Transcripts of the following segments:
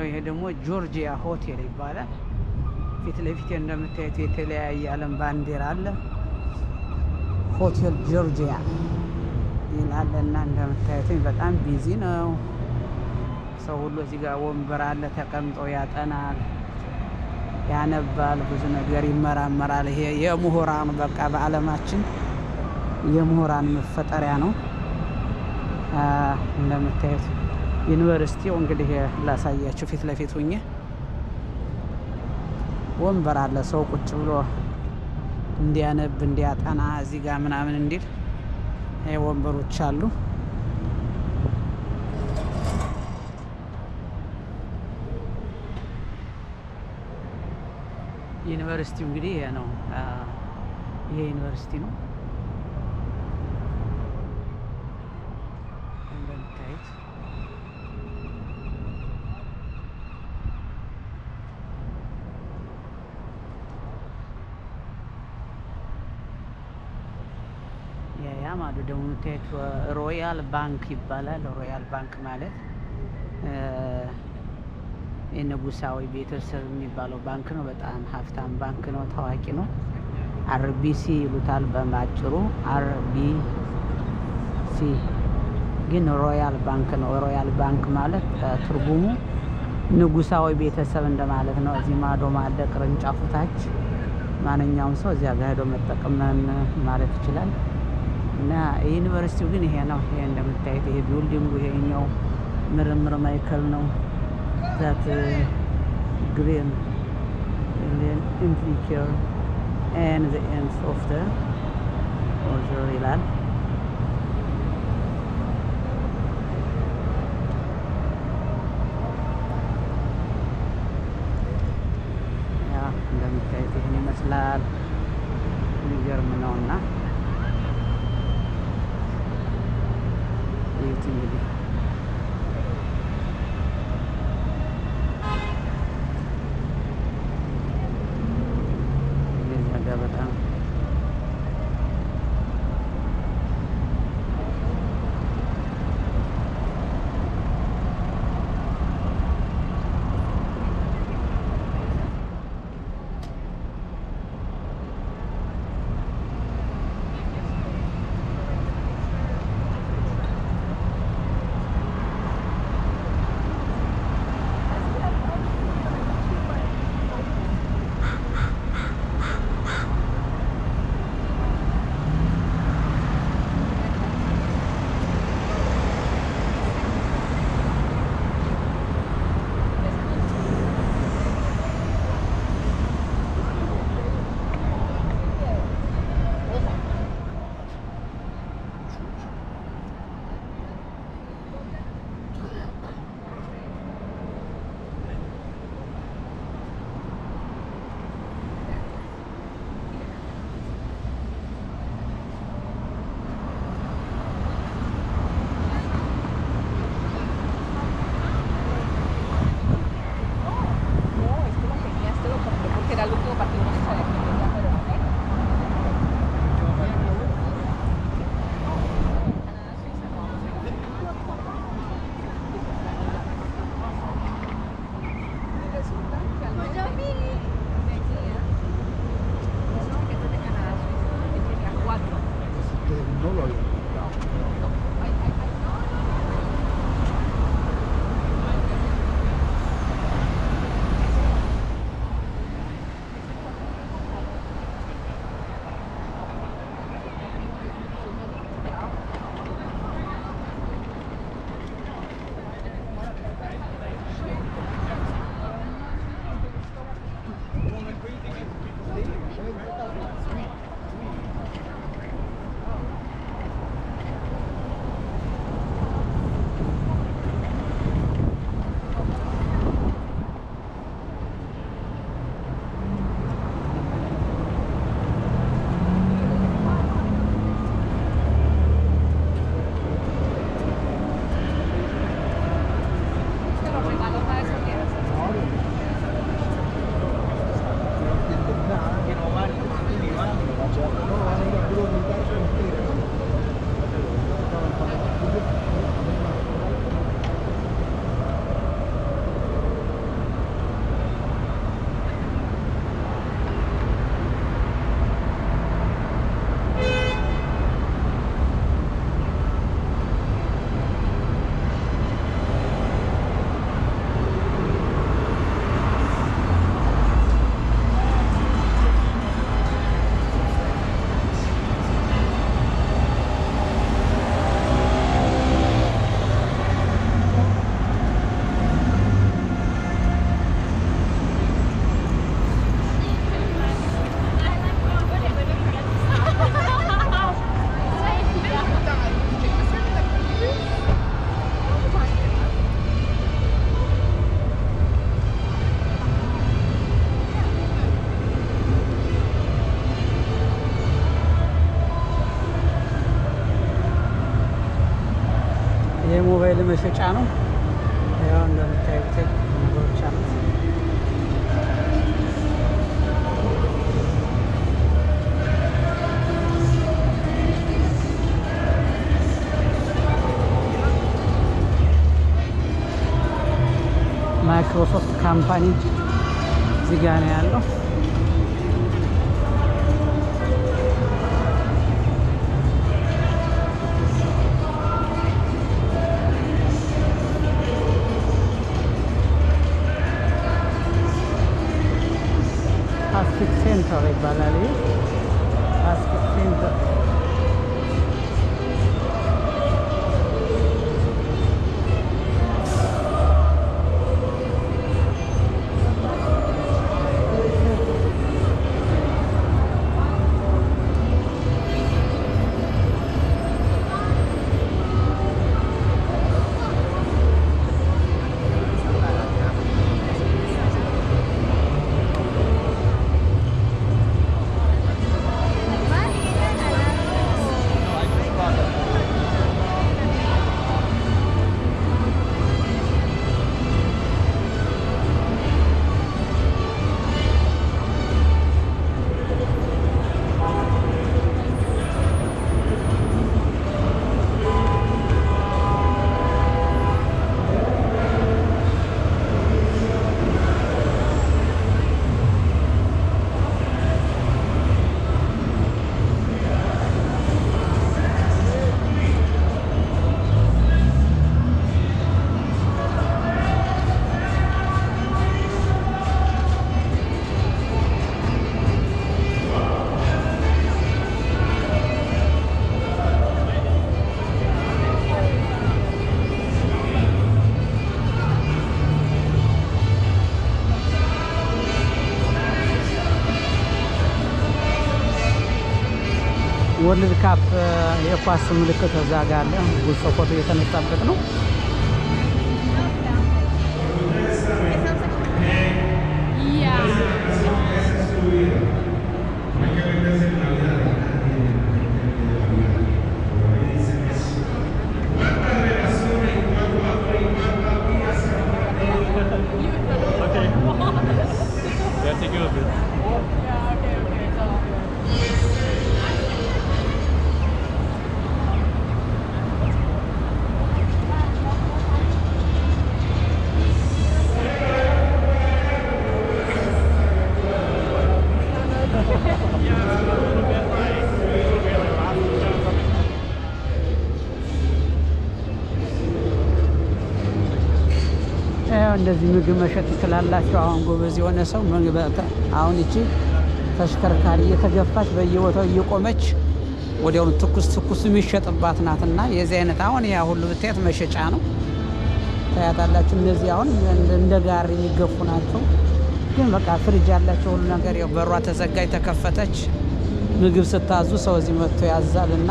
ይሄ ደግሞ ጆርጂያ ሆቴል ይባላል። ፊት ለፊት እንደምታዩት የተለያየ ዓለም ባንዲራ አለ። ሆቴል ጆርጂያ ይላል እና እንደምታዩት በጣም ቢዚ ነው። ሰው ሁሉ እዚህ ጋር ወንበር አለ፣ ተቀምጦ ያጠናል፣ ያነባል፣ ብዙ ነገር ይመራመራል። ይሄ የምሁራን በቃ በዓለማችን የምሁራን መፈጠሪያ ነው። እንደምታዩት ዩኒቨርሲቲው እንግዲህ ላሳያችሁ ፊት ለፊት ሁኜ ወንበር አለ፣ ሰው ቁጭ ብሎ እንዲያነብ እንዲያጠና እዚህ ጋር ምናምን እንዲል ወንበሮች አሉ። ዩኒቨርሲቲው እንግዲህ ይሄ ነው። ይሄ ዩኒቨርሲቲ ነው እንደምታዩት። ያ ማለት ደግሞ የምታዩት ሮያል ባንክ ይባላል። ሮያል ባንክ ማለት የንጉሳዊ ቤተሰብ የሚባለው ባንክ ነው። በጣም ሀብታም ባንክ ነው፣ ታዋቂ ነው። አርቢሲ ይሉታል በማጭሩ አርቢሲ፣ ግን ሮያል ባንክ ነው። ሮያል ባንክ ማለት ትርጉሙ ንጉሳዊ ቤተሰብ እንደማለት ነው። እዚህ ማዶ ማለ ቅርንጫፉ ታች ማንኛውም ሰው እዚያ ጋር ሄዶ መጠቀም ማለት ይችላል። እና ዩኒቨርሲቲው ግን ይሄ ነው። ይሄ እንደምታዩት ይሄ ቢልዲንጉ ይሄኛው ምርምር ማዕከል ነው። that green and then implicator and the ends of the other ይላል። ያ እንደምታዩት ይሄን ይመስላል። የሚገርም ነውና ይሄት እንግዲህ በጣም መሸጫ ነው። ያው እንደምታዩት ነገሮች አሉት። ማይክሮሶፍት ካምፓኒ እዚህ ጋር ነው ያለው። ፓሲፊክ ሴንተር ይባላል። ይህ ፓሲፊክ ሴንተር ወርልድ ካፕ የኳስ ምልክት እዛ ጋር አለ። ብዙ ሰው ፎቶ እየተነሳበት ነው። እንደዚህ ምግብ መሸጥ ትችላላችሁ። አሁን ጎበዝ የሆነ ሰው አሁን እቺ ተሽከርካሪ እየተገፋች በየቦታው እየቆመች ወዲያው ትኩስ ትኩስ የሚሸጥባት ናትና የዚህ አይነት አሁን ያ ሁሉ ብታያት መሸጫ ነው። ታያታላችሁ። እነዚህ አሁን እንደ ጋር የሚገፉ ናቸው። ግን በቃ ፍሪጅ ያላቸው ሁሉ ነገር ያው በሯ ተዘጋጅ ተከፈተች። ምግብ ስታዙ ሰው እዚህ መጥቶ ያዛልና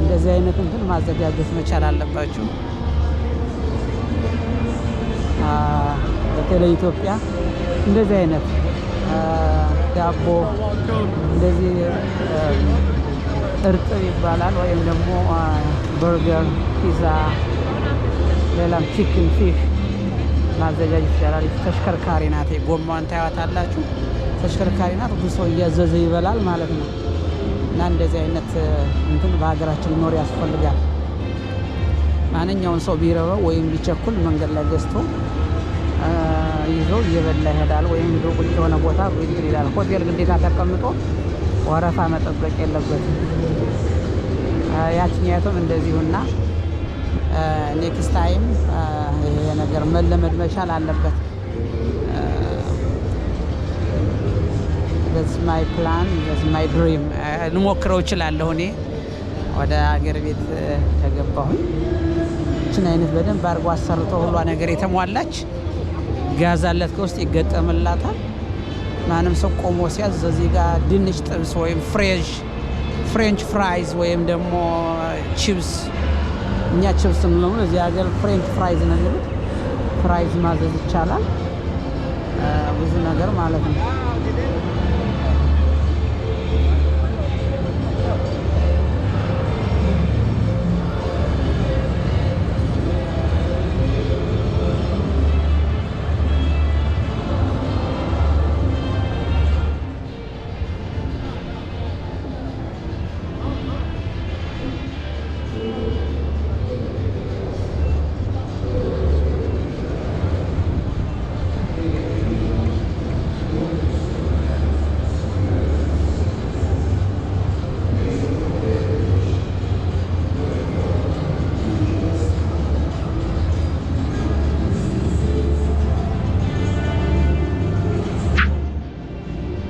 እንደዚህ አይነት እንትን ማዘጋጀት መቻል አለባችሁ። በተለይ ኢትዮጵያ እንደዚህ አይነት ዳቦ እንደዚህ እርጥብ ይባላል፣ ወይም ደግሞ በርገር፣ ፒዛ፣ ሌላም ቺክን፣ ፊሽ ማዘጋጀት ይቻላል። ተሽከርካሪ ናት። ጎማዋን ታያታላችሁ። ተሽከርካሪ ናት። ብዙ ሰው እያዘዘ ይበላል ማለት ነው። እና እንደዚህ አይነት እንትን በሀገራችን ሊኖር ያስፈልጋል። ማንኛውን ሰው ቢረበው ወይም ቢቸኩል መንገድ ላይ ገዝቶ ይዞ እየበላ ይሄዳል። ወይም ሄዶ ቁጭ የሆነ ቦታ እንትን ይላል። ሆቴል ግዴታ ተቀምጦ ወረፋ መጠበቅ የለበትም። ያችኛቱም እንደዚሁና ኔክስት ታይም ይሄ ነገር መለመድ መቻል አለበት። that's my plan, that's my dream። ልሞክረው እችላለሁ። እኔ ወደ ሀገር ቤት ተገባሁኝ። እችን አይነት በደንብ አድርጎ አሰርቶ ሁሏ ነገር የተሟላች ጋዝ አለት ከውስጥ ይገጠምላታል። ማንም ሰው ቆሞ ሲያዝ እዚህ ጋር ድንች ጥብስ ወይም ፍሬንች ፍራይዝ ወይም ደግሞ ቺፕስ፣ እኛ ቺፕስ ነው እዚህ ሀገር ፍሬንች ፍራይዝ ነው የሚሉት። ፍራይዝ ማዘዝ ይቻላል። ብዙ ነገር ማለት ነው።